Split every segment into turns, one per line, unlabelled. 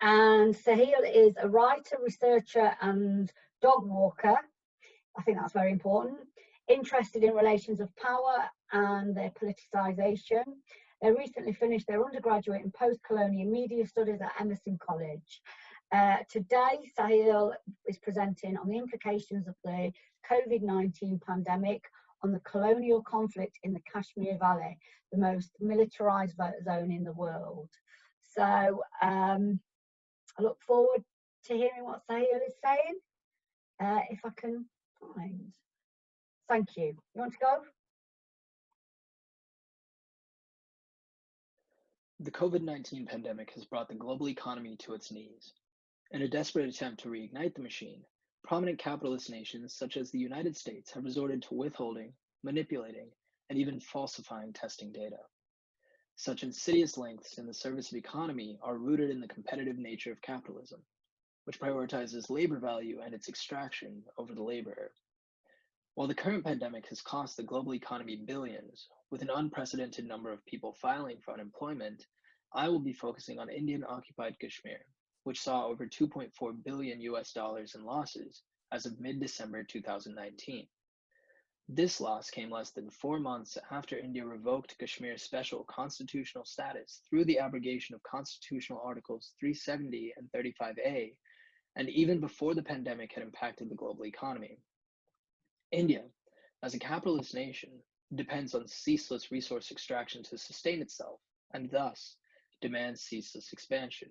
And Sahil is a writer, researcher, and dog walker. I think that's very important. Interested in relations of power and their politicisation. They recently finished their undergraduate in post-colonial media studies at Emerson College. Today, Sahil is presenting on the implications of the COVID-19 pandemic on the colonial conflict in the Kashmir Valley, the most militarised zone in the world. So I look forward to hearing what Sahil is saying, if I can find. Thank you. You want to go?
The COVID-19 pandemic has brought the global economy to its knees. In a desperate attempt to reignite the machine, prominent capitalist nations such as the United States have resorted to withholding, manipulating, and even falsifying testing data. Such insidious lengths in the service of economy are rooted in the competitive nature of capitalism, which prioritizes labor value and its extraction over the laborer. While the current pandemic has cost the global economy billions, with an unprecedented number of people filing for unemployment, I will be focusing on Indian-occupied Kashmir, which saw over $2.4 billion in losses as of mid-December 2019. This loss came less than 4 months after India revoked Kashmir's special constitutional status through the abrogation of constitutional articles 370 and 35A, and even before the pandemic had impacted the global economy. India, as a capitalist nation, depends on ceaseless resource extraction to sustain itself, and thus demands ceaseless expansion.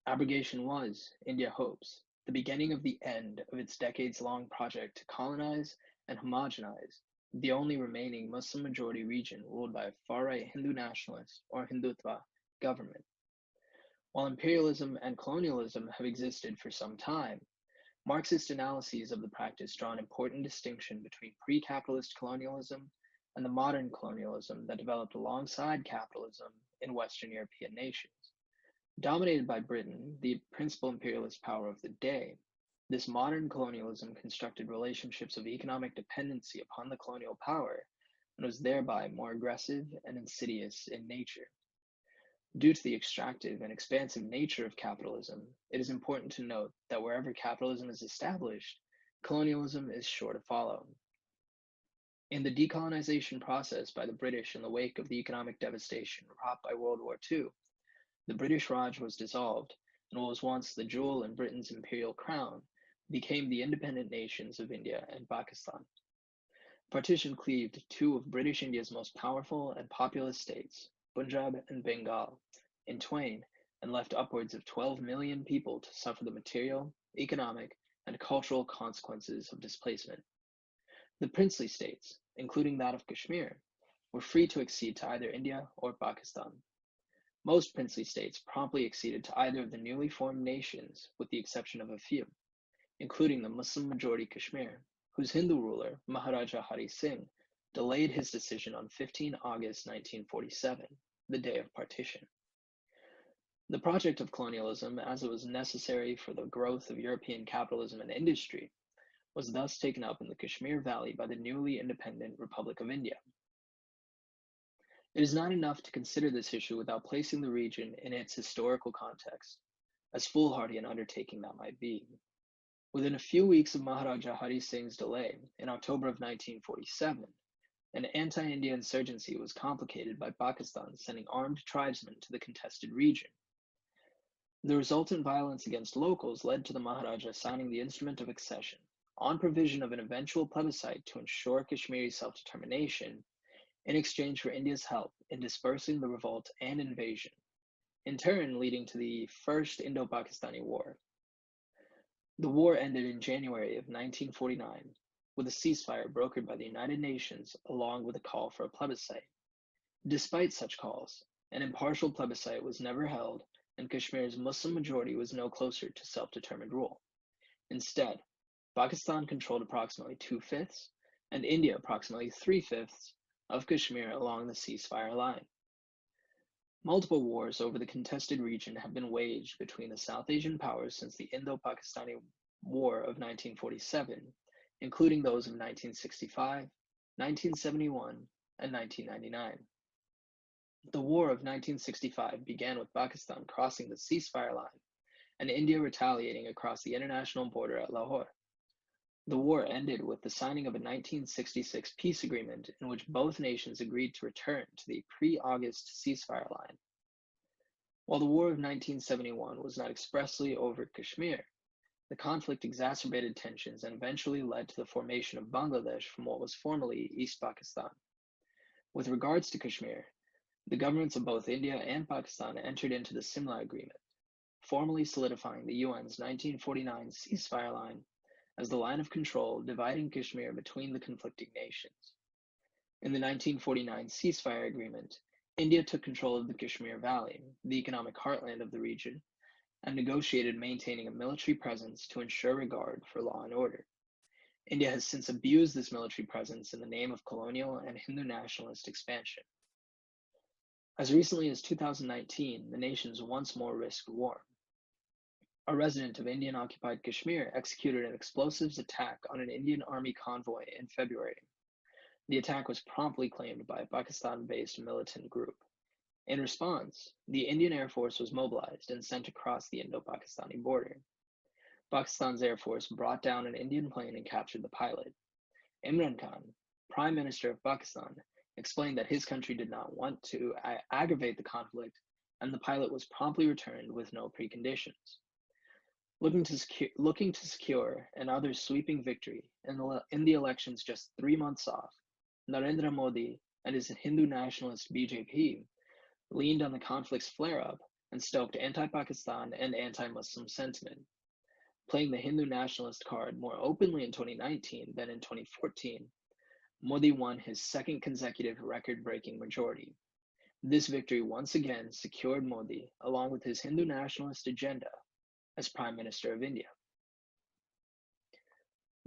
Abrogation was, India hopes, the beginning of the end of its decades-long project to colonize and homogenize the only remaining Muslim-majority region ruled by a far-right Hindu nationalist or Hindutva government. While imperialism and colonialism have existed for some time, Marxist analyses of the practice draw an important distinction between pre-capitalist colonialism and the modern colonialism that developed alongside capitalism in Western European nations. Dominated by Britain, the principal imperialist power of the day, this modern colonialism constructed relationships of economic dependency upon the colonial power and was thereby more aggressive and insidious in nature. Due to the extractive and expansive nature of capitalism, it is important to note that wherever capitalism is established, colonialism is sure to follow. In the decolonization process by the British in the wake of the economic devastation wrought by World War II, the British Raj was dissolved, and what was once the jewel in Britain's imperial crown became the independent nations of India and Pakistan. Partition cleaved two of British India's most powerful and populous states, Punjab and Bengal, in twain, and left upwards of 12 million people to suffer the material, economic, and cultural consequences of displacement. The princely states, including that of Kashmir, were free to accede to either India or Pakistan. Most princely states promptly acceded to either of the newly formed nations, with the exception of a few, including the Muslim-majority Kashmir, whose Hindu ruler, Maharaja Hari Singh, delayed his decision on 15 August 1947, the day of partition. The project of colonialism, as it was necessary for the growth of European capitalism and industry, was thus taken up in the Kashmir Valley by the newly independent Republic of India. It is not enough to consider this issue without placing the region in its historical context, as foolhardy an undertaking that might be. Within a few weeks of Maharaja Hari Singh's delay, in October of 1947, an anti-India insurgency was complicated by Pakistan sending armed tribesmen to the contested region. The resultant violence against locals led to the Maharaja signing the Instrument of Accession, on provision of an eventual plebiscite to ensure Kashmiri self-determination, in exchange for India's help in dispersing the revolt and invasion, in turn leading to the First Indo-Pakistani War. The war ended in January of 1949, with a ceasefire brokered by the United Nations along with a call for a plebiscite. Despite such calls, an impartial plebiscite was never held, and Kashmir's Muslim majority was no closer to self-determined rule. Instead, Pakistan controlled approximately 2/5, and India approximately 3/5 of Kashmir along the ceasefire line. Multiple wars over the contested region have been waged between the South Asian powers since the Indo-Pakistani War of 1947, including those of 1965, 1971, and 1999. The War of 1965 began with Pakistan crossing the ceasefire line and India retaliating across the international border at Lahore. The war ended with the signing of a 1966 peace agreement in which both nations agreed to return to the pre-August ceasefire line. While the War of 1971 was not expressly over Kashmir, the conflict exacerbated tensions and eventually led to the formation of Bangladesh from what was formerly East Pakistan. With regards to Kashmir, the governments of both India and Pakistan entered into the Simla Agreement, formally solidifying the UN's 1949 ceasefire line as the line of control dividing Kashmir between the conflicting nations. In the 1949 ceasefire agreement, India took control of the Kashmir Valley, the economic heartland of the region, and negotiated maintaining a military presence to ensure regard for law and order. India has since abused this military presence in the name of colonial and Hindu nationalist expansion. As recently as 2019, the nations once more risked war. A resident of Indian-occupied Kashmir executed an explosives attack on an Indian army convoy in February. The attack was promptly claimed by a Pakistan-based militant group. In response, the Indian Air Force was mobilized and sent across the Indo-Pakistani border. Pakistan's Air Force brought down an Indian plane and captured the pilot. Imran Khan, Prime Minister of Pakistan, explained that his country did not want to aggravate the conflict, and the pilot was promptly returned with no preconditions. Looking to secure another sweeping victory in the elections just 3 months off, Narendra Modi and his Hindu nationalist BJP leaned on the conflict's flare-up and stoked anti-Pakistan and anti-Muslim sentiment. Playing the Hindu nationalist card more openly in 2019 than in 2014, Modi won his second consecutive record-breaking majority. This victory once again secured Modi, along with his Hindu nationalist agenda, as Prime Minister of India.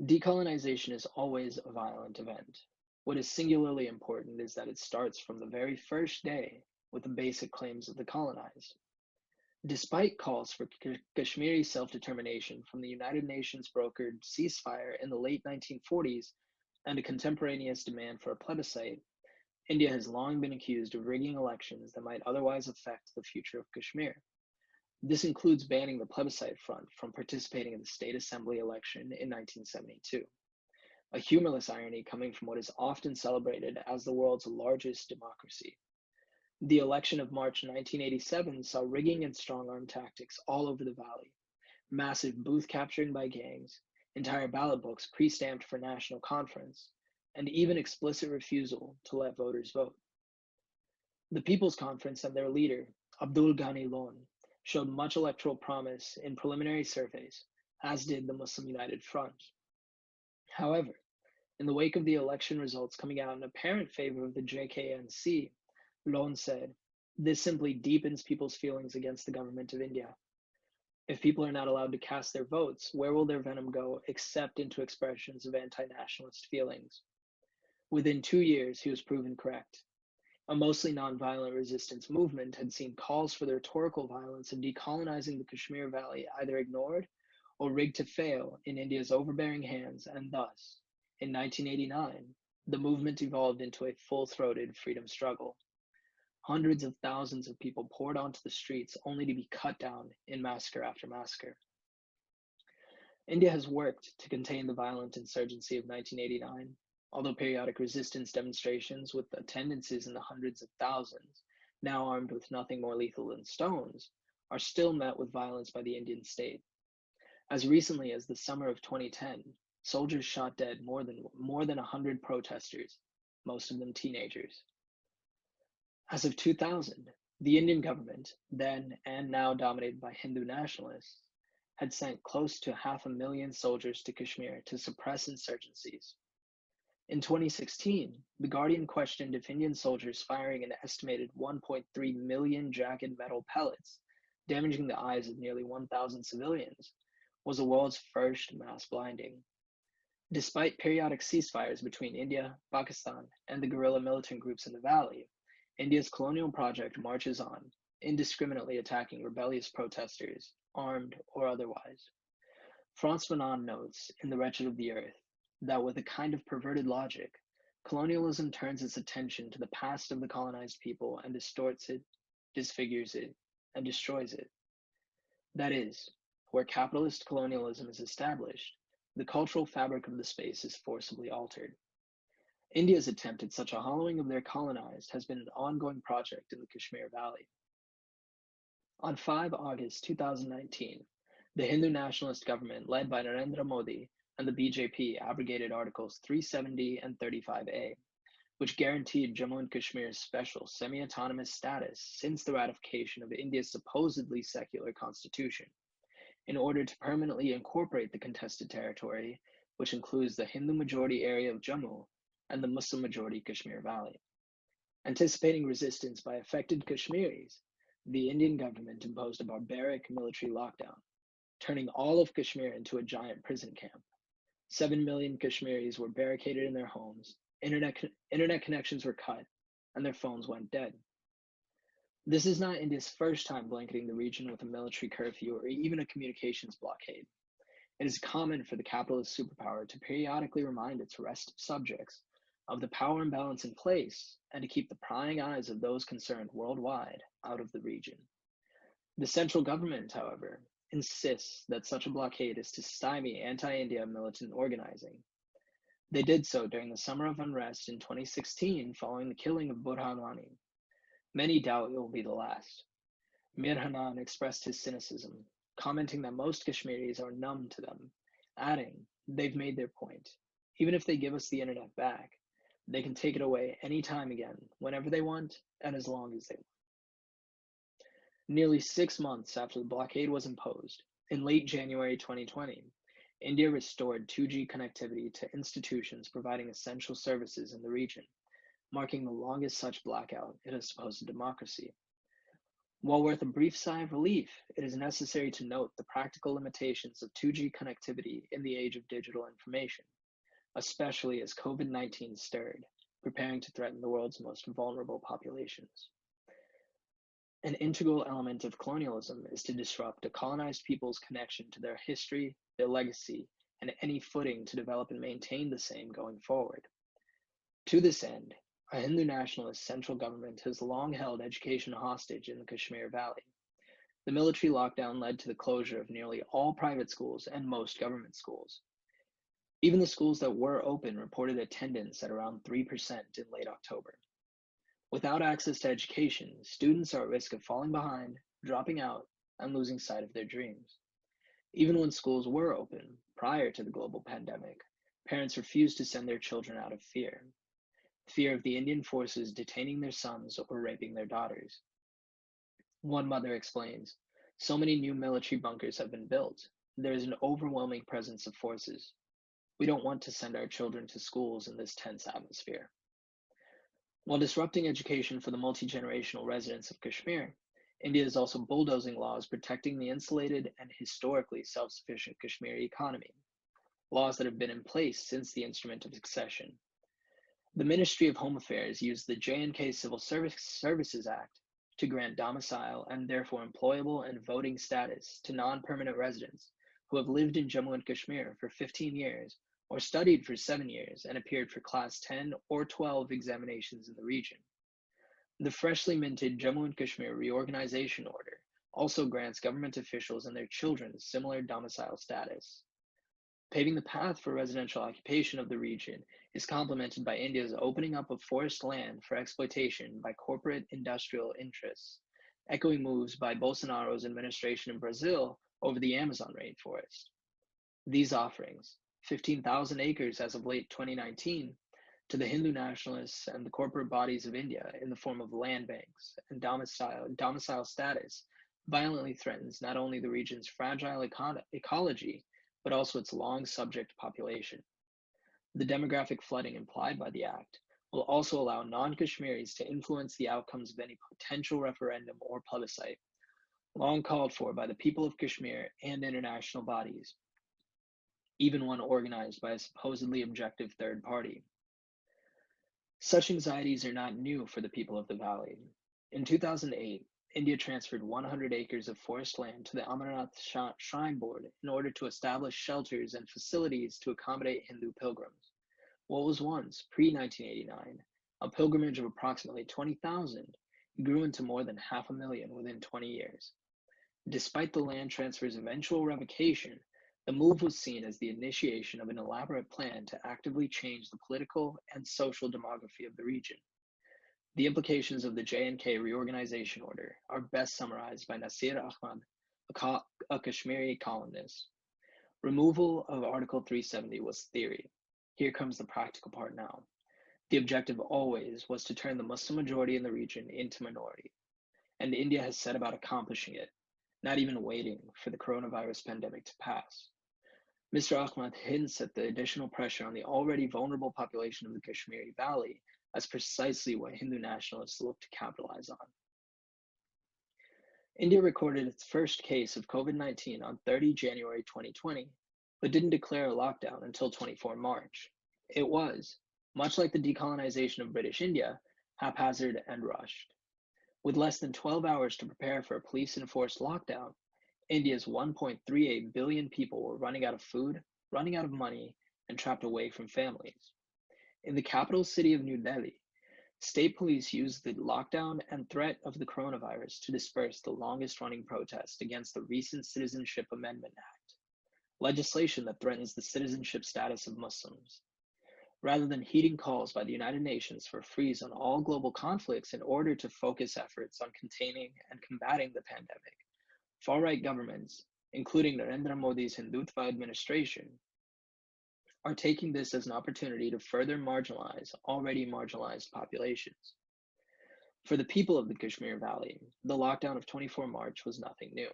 Decolonization is always a violent event. What is singularly important is that it starts from the very first day with the basic claims of the colonized. Despite calls for Kashmiri self-determination from the United Nations brokered ceasefire in the late 1940s and a contemporaneous demand for a plebiscite, India has long been accused of rigging elections that might otherwise affect the future of Kashmir. This includes banning the plebiscite front from participating in the state assembly election in 1972. A humorless irony coming from what is often celebrated as the world's largest democracy. The election of March 1987 saw rigging and strong-arm tactics all over the valley, massive booth capturing by gangs, entire ballot books pre-stamped for national conference, and even explicit refusal to let voters vote. The People's Conference and their leader, Abdul Ghani Lone, showed much electoral promise in preliminary surveys, as did the Muslim United Front. However, in the wake of the election results coming out in apparent favor of the JKNC, Lone said, "This simply deepens people's feelings against the government of India. If people are not allowed to cast their votes, where will their venom go except into expressions of anti-nationalist feelings?" Within 2 years, he was proven correct. A mostly nonviolent resistance movement had seen calls for the rhetorical violence of decolonizing the Kashmir Valley either ignored or rigged to fail in India's overbearing hands, and thus, in 1989, the movement evolved into a full-throated freedom struggle. Hundreds of thousands of people poured onto the streets only to be cut down in massacre after massacre. India has worked to contain the violent insurgency of 1989, although periodic resistance demonstrations with attendances in the hundreds of thousands, now armed with nothing more lethal than stones, are still met with violence by the Indian state. As recently as the summer of 2010, soldiers shot dead more than 100 protesters, most of them teenagers. As of 2000, the Indian government, then and now dominated by Hindu nationalists, had sent close to 500,000 soldiers to Kashmir to suppress insurgencies. In 2016, The Guardian questioned if Indian soldiers firing an estimated 1.3 million jagged metal pellets, damaging the eyes of nearly 1,000 civilians, was the world's first mass blinding. Despite periodic ceasefires between India, Pakistan, and the guerrilla militant groups in the valley, India's colonial project marches on, indiscriminately attacking rebellious protesters, armed or otherwise. Frantz Fanon notes in The Wretched of the Earth that with a kind of perverted logic, colonialism turns its attention to the past of the colonized people and distorts it, disfigures it, and destroys it. That is, where capitalist colonialism is established, the cultural fabric of the space is forcibly altered. India's attempt at such a hollowing of their colonized has been an ongoing project in the Kashmir Valley. On 5 August 2019, the Hindu nationalist government led by Narendra Modi and the BJP abrogated Articles 370 and 35A, which guaranteed Jammu and Kashmir's special semi-autonomous status since the ratification of India's supposedly secular constitution, in order to permanently incorporate the contested territory, which includes the Hindu-majority area of Jammu and the Muslim-majority Kashmir Valley. Anticipating resistance by affected Kashmiris, the Indian government imposed a barbaric military lockdown, turning all of Kashmir into a giant prison camp. 7 million Kashmiris were barricaded in their homes, internet connections were cut, and their phones went dead. This is not India's first time blanketing the region with a military curfew or even a communications blockade. It is common for the capitalist superpower to periodically remind its restive subjects of the power imbalance in place and to keep the prying eyes of those concerned worldwide out of the region. The central government, however, insists that such a blockade is to stymie anti-India militant organizing. They did so during the summer of unrest in 2016 following the killing of Burhan Wani. Many doubt it will be the last. Mir Hanan expressed his cynicism, commenting that most Kashmiris are numb to them, adding, "They've made their point. Even if they give us the internet back, they can take it away anytime again, whenever they want, and as long as they want." Nearly 6 months after the blockade was imposed, in late January 2020, India restored 2G connectivity to institutions providing essential services in the region, marking the longest such blackout in a supposed democracy. While worth a brief sigh of relief, it is necessary to note the practical limitations of 2G connectivity in the age of digital information, especially as COVID-19 stirred, preparing to threaten the world's most vulnerable populations. An integral element of colonialism is to disrupt a colonized people's connection to their history, their legacy, and any footing to develop and maintain the same going forward. To this end, a Hindu nationalist central government has long held education hostage in the Kashmir Valley. The military lockdown led to the closure of nearly all private schools and most government schools. Even the schools that were open reported attendance at around 3% in late October. Without access to education, students are at risk of falling behind, dropping out, and losing sight of their dreams. Even when schools were open, prior to the global pandemic, parents refused to send their children out of fear. Fear of the Indian forces detaining their sons or raping their daughters. One mother explains, "So many new military bunkers have been built. There is an overwhelming presence of forces. We don't want to send our children to schools in this tense atmosphere." While disrupting education for the multi-generational residents of Kashmir, India is also bulldozing laws protecting the insulated and historically self-sufficient Kashmiri economy, laws that have been in place since the Instrument of Succession. The Ministry of Home Affairs used the J&K Civil Services Act to grant domicile and therefore employable and voting status to non-permanent residents who have lived in Jammu and Kashmir for 15 years or studied for 7 years and appeared for Class 10 or 12 examinations in the region. The freshly minted Jammu and Kashmir Reorganization Order also grants government officials and their children similar domicile status. Paving the path for residential occupation of the region is complemented by India's opening up of forest land for exploitation by corporate industrial interests, echoing moves by Bolsonaro's administration in Brazil over the Amazon rainforest. These offerings, 15,000 acres as of late 2019, to the Hindu nationalists and the corporate bodies of India in the form of land banks and domicile status, violently threatens not only the region's fragile ecology, but also its long subject population. The demographic flooding implied by the act will also allow non-Kashmiris to influence the outcomes of any potential referendum or plebiscite, long called for by the people of Kashmir and international bodies, even one organized by a supposedly objective third party. Such anxieties are not new for the people of the valley. In 2008, India transferred 100 acres of forest land to the Amarnath Shrine Board in order to establish shelters and facilities to accommodate Hindu pilgrims. What was once, pre-1989, a pilgrimage of approximately 20,000 grew into more than 500,000 within 20 years. Despite the land transfer's eventual revocation, the move was seen as the initiation of an elaborate plan to actively change the political and social demography of the region. The implications of the J&K reorganization order are best summarized by Nasir Ahmad, a Kashmiri columnist. Removal of Article 370 was theory. Here comes the practical part now. The objective always was to turn the Muslim majority in the region into minority, and India has set about accomplishing it, not even waiting for the coronavirus pandemic to pass. Mr. Ahmad hints at the additional pressure on the already vulnerable population of the Kashmiri Valley as precisely what Hindu nationalists look to capitalize on. India recorded its first case of COVID-19 on 30 January 2020, but didn't declare a lockdown until 24 March. It was, much like the decolonization of British India, haphazard and rushed. With less than 12 hours to prepare for a police-enforced lockdown, India's 1.38 billion people were running out of food, running out of money, and trapped away from families. In the capital city of New Delhi, state police used the lockdown and threat of the coronavirus to disperse the longest-running protest against the recent Citizenship Amendment Act, legislation that threatens the citizenship status of Muslims. Rather than heeding calls by the United Nations for a freeze on all global conflicts in order to focus efforts on containing and combating the pandemic, far-right governments, including Narendra Modi's Hindutva administration, are taking this as an opportunity to further marginalize already marginalized populations. For the people of the Kashmir Valley, the lockdown of 24 March was nothing new.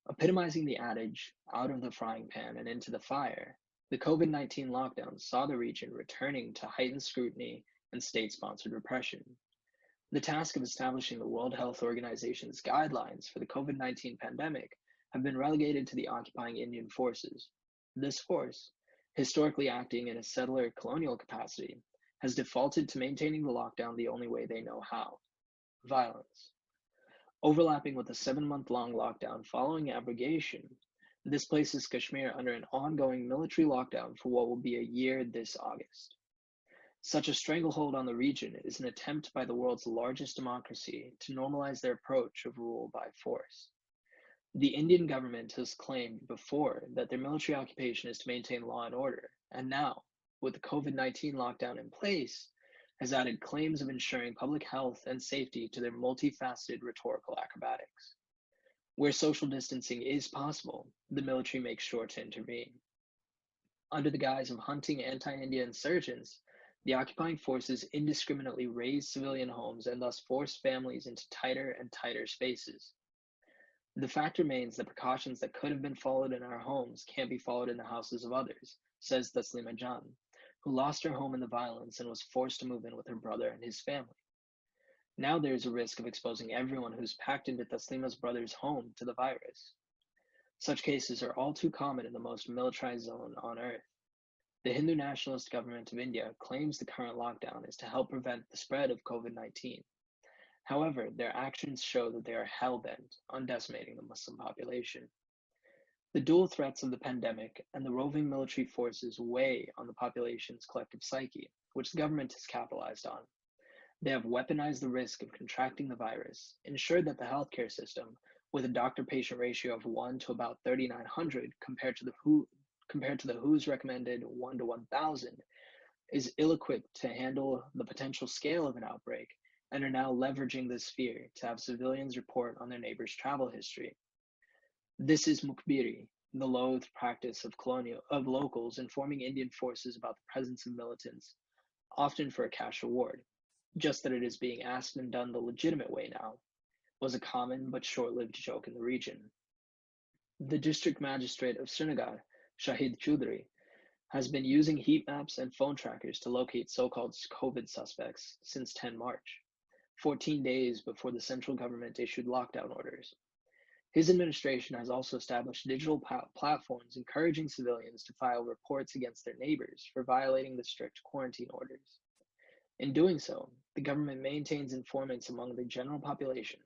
Epitomizing the adage, out of the frying pan and into the fire, the COVID-19 lockdown saw the region returning to heightened scrutiny and state-sponsored repression. The task of establishing the World Health Organization's guidelines for the COVID-19 pandemic have been relegated to the occupying Indian forces. This force, historically acting in a settler colonial capacity, has defaulted to maintaining the lockdown the only way they know how: violence. Overlapping with a 7-month-long lockdown following abrogation, this places Kashmir under an ongoing military lockdown for what will be a year this August. Such a stranglehold on the region is an attempt by the world's largest democracy to normalize their approach of rule by force. The Indian government has claimed before that their military occupation is to maintain law and order, and now, with the COVID-19 lockdown in place, has added claims of ensuring public health and safety to their multifaceted rhetorical acrobatics. Where social distancing is possible, the military makes sure to intervene. Under the guise of hunting anti-India insurgents, the occupying forces indiscriminately raze civilian homes and thus force families into tighter and tighter spaces. The fact remains that precautions that could have been followed in our homes can't be followed in the houses of others, says Taslima Jan, who lost her home in the violence and was forced to move in with her brother and his family. Now there is a risk of exposing everyone who's packed into Taslima's brother's home to the virus. Such cases are all too common in the most militarized zone on earth. The Hindu nationalist government of India claims the current lockdown is to help prevent the spread of COVID-19. However, their actions show that they are hell-bent on decimating the Muslim population. The dual threats of the pandemic and the roving military forces weigh on the population's collective psyche, which the government has capitalized on. They have weaponized the risk of contracting the virus, ensured that the healthcare system, with a doctor-patient ratio of 1 to about 3,900 compared to the WHO's recommended 1 to 1,000, is ill-equipped to handle the potential scale of an outbreak, and are now leveraging this fear to have civilians report on their neighbors' travel history. This is mukbiri, the loathed practice of locals informing Indian forces about the presence of militants, often for a cash reward. Just that it is being asked and done the legitimate way now, was a common but short-lived joke in the region. The district magistrate of Srinagar, Shahid Choudhury, has been using heat maps and phone trackers to locate so-called COVID suspects since 10 March, 14 days before the central government issued lockdown orders. His administration has also established digital platforms encouraging civilians to file reports against their neighbors for violating the strict quarantine orders. In doing so, the government maintains informants among the general population,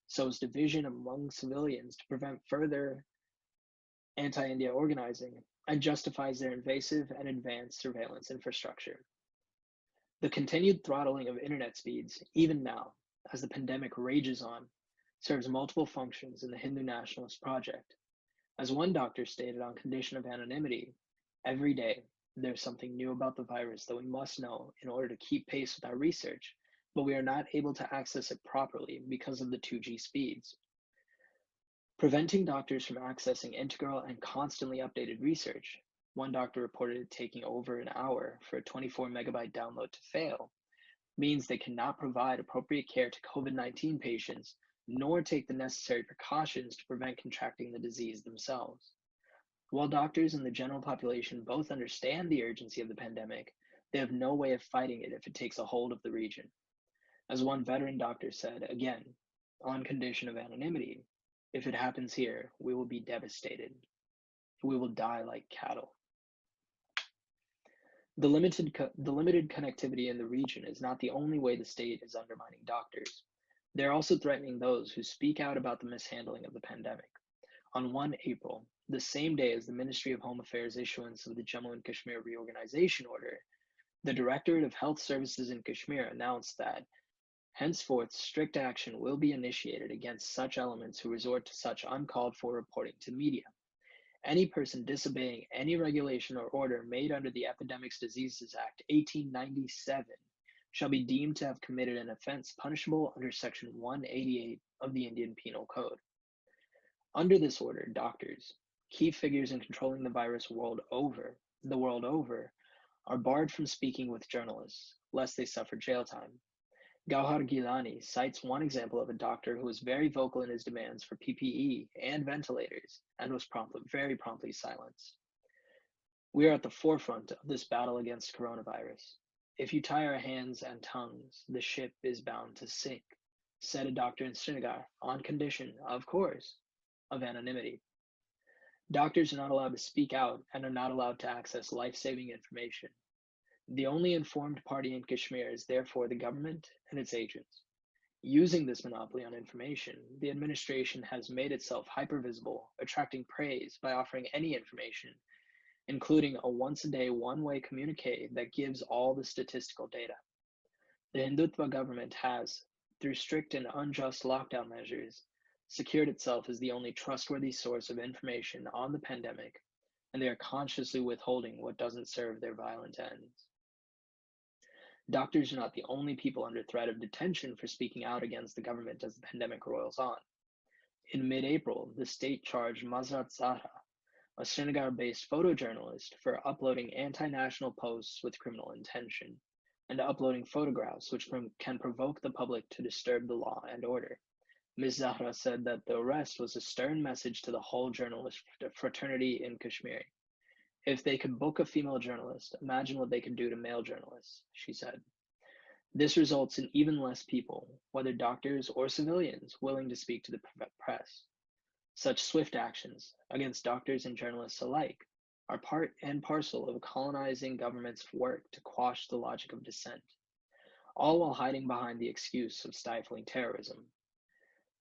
sows division among civilians to prevent further anti-India organizing, and justifies their invasive and advanced surveillance infrastructure. The continued throttling of internet speeds, even now, as the pandemic rages on, serves multiple functions in the Hindu nationalist project. As one doctor stated on condition of anonymity, every day there's something new about the virus that we must know in order to keep pace with our research, but we are not able to access it properly because of the 2G speeds. Preventing doctors from accessing integral and constantly updated research, one doctor reported it taking over an hour for a 24 megabyte download to fail, means they cannot provide appropriate care to COVID-19 patients, nor take the necessary precautions to prevent contracting the disease themselves. While doctors and the general population both understand the urgency of the pandemic, they have no way of fighting it if it takes a hold of the region. As one veteran doctor said, again, on condition of anonymity, if it happens here, we will be devastated. We will die like cattle. The limited connectivity in the region is not the only way the state is undermining doctors. They're also threatening those who speak out about the mishandling of the pandemic. On 1 April, the same day as the Ministry of Home Affairs issuance of the Jammu and Kashmir reorganization order, the Directorate of Health Services in Kashmir announced that henceforth strict action will be initiated against such elements who resort to such uncalled for reporting to media. Any person disobeying any regulation or order made under the Epidemics Diseases Act 1897 shall be deemed to have committed an offense punishable under Section 188 of the Indian Penal Code. Under this order, doctors, key figures in controlling the virus the world over, are barred from speaking with journalists, lest they suffer jail time. Gauhar Gilani cites one example of a doctor who was very vocal in his demands for PPE and ventilators and was very promptly silenced. We are at the forefront of this battle against coronavirus. If you tie our hands and tongues, the ship is bound to sink, said a doctor in Srinagar, on condition, of course, of anonymity. Doctors are not allowed to speak out and are not allowed to access life-saving information. The only informed party in Kashmir is therefore the government and its agents. Using this monopoly on information, the administration has made itself hyper-visible, attracting praise by offering any information, including a once-a-day one-way communique that gives all the statistical data. The Hindutva government has, through strict and unjust lockdown measures, secured itself as the only trustworthy source of information on the pandemic, and they are consciously withholding what doesn't serve their violent ends. Doctors are not the only people under threat of detention for speaking out against the government as the pandemic roils on. In mid-April, the state charged Mazrat Zahra, a Srinagar-based photojournalist, for uploading anti-national posts with criminal intention, and uploading photographs which can provoke the public to disturb the law and order. Ms. Zahra said that the arrest was a stern message to the whole journalist fraternity in Kashmir. If they could book a female journalist, imagine what they could do to male journalists, she said. This results in even less people, whether doctors or civilians, willing to speak to the press. Such swift actions, against doctors and journalists alike, are part and parcel of a colonizing government's work to quash the logic of dissent, all while hiding behind the excuse of stifling terrorism.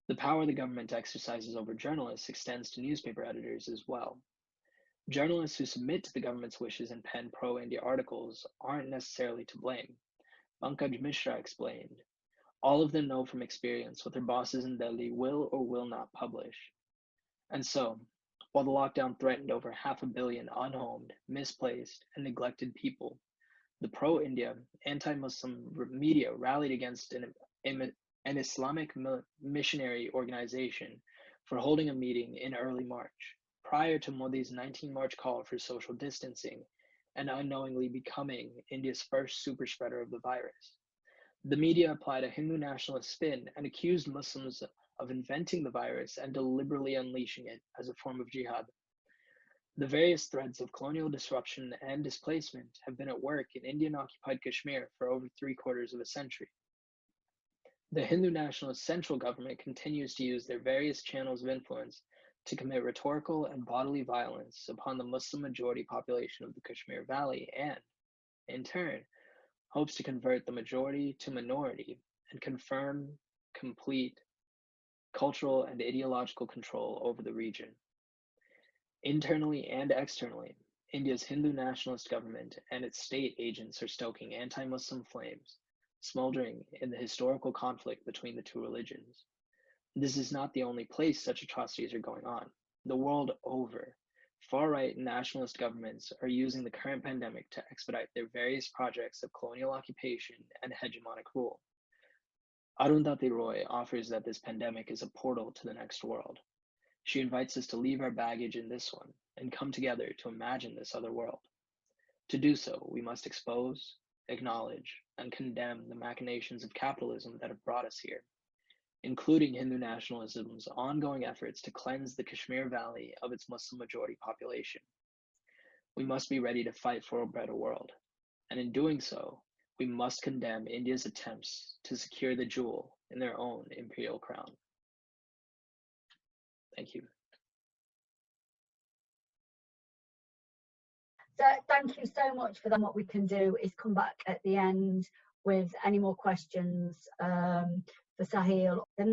The power the government exercises over journalists extends to newspaper editors as well. Journalists who submit to the government's wishes and pen pro-India articles aren't necessarily to blame. Pankaj Mishra explained, all of them know from experience what their bosses in Delhi will or will not publish. And so, while the lockdown threatened over 500 million unhomed, misplaced, and neglected people, the pro-India, anti-Muslim media rallied against an Islamic missionary organization for holding a meeting in early March, prior to Modi's 19-March call for social distancing and unknowingly becoming India's first super spreader of the virus. The media applied a Hindu nationalist spin and accused Muslims of inventing the virus and deliberately unleashing it as a form of jihad. The various threads of colonial disruption and displacement have been at work in Indian-occupied Kashmir for over 3/4 of a century. The Hindu nationalist central government continues to use their various channels of influence to commit rhetorical and bodily violence upon the Muslim majority population of the Kashmir Valley and, in turn, hopes to convert the majority to minority and confirm complete cultural and ideological control over the region. Internally and externally, India's Hindu nationalist government and its state agents are stoking anti-Muslim flames, smoldering in the historical conflict between the two religions. This is not the only place such atrocities are going on. The world over, far-right nationalist governments are using the current pandemic to expedite their various projects of colonial occupation and hegemonic rule. Arundhati Roy offers that this pandemic is a portal to the next world. She invites us to leave our baggage in this one and come together to imagine this other world. To do so, we must expose, acknowledge, and condemn the machinations of capitalism that have brought us here, including Hindu nationalism's ongoing efforts to cleanse the Kashmir Valley of its Muslim-majority population. We must be ready to fight for a better world, and in doing so, we must condemn India's attempts to secure the jewel in their own imperial crown. Thank you.
So thank you so much for that. What we can do is come back at the end with any more questions for Sahil.